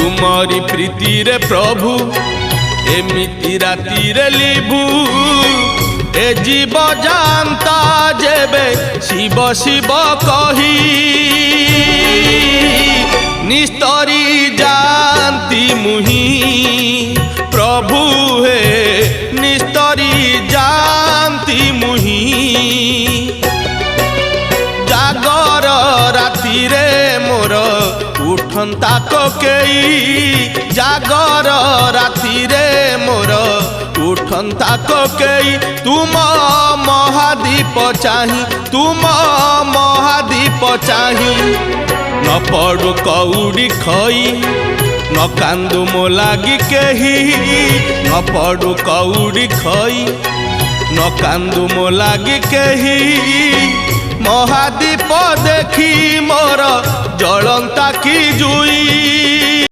तुमरी प्रीति रे प्रभु एमिति राति रे लिभु ए जीव जानता जेबे शिव शिव कही निस्तरी जानती मुही प्रभु हे निस्तरी जानती मुही जागर राति रे मोर उठंता कोकेई जागर राति रे मोर उठंता कोकेई तुम महादीप चाही तुम महादीप चाही न पड़ू कौड़ी खई न कांदू मो लागी केही न पड़ू कौड़ी खई न कांदू मो लागी केही महादीप देखी मोर जलंता की जुई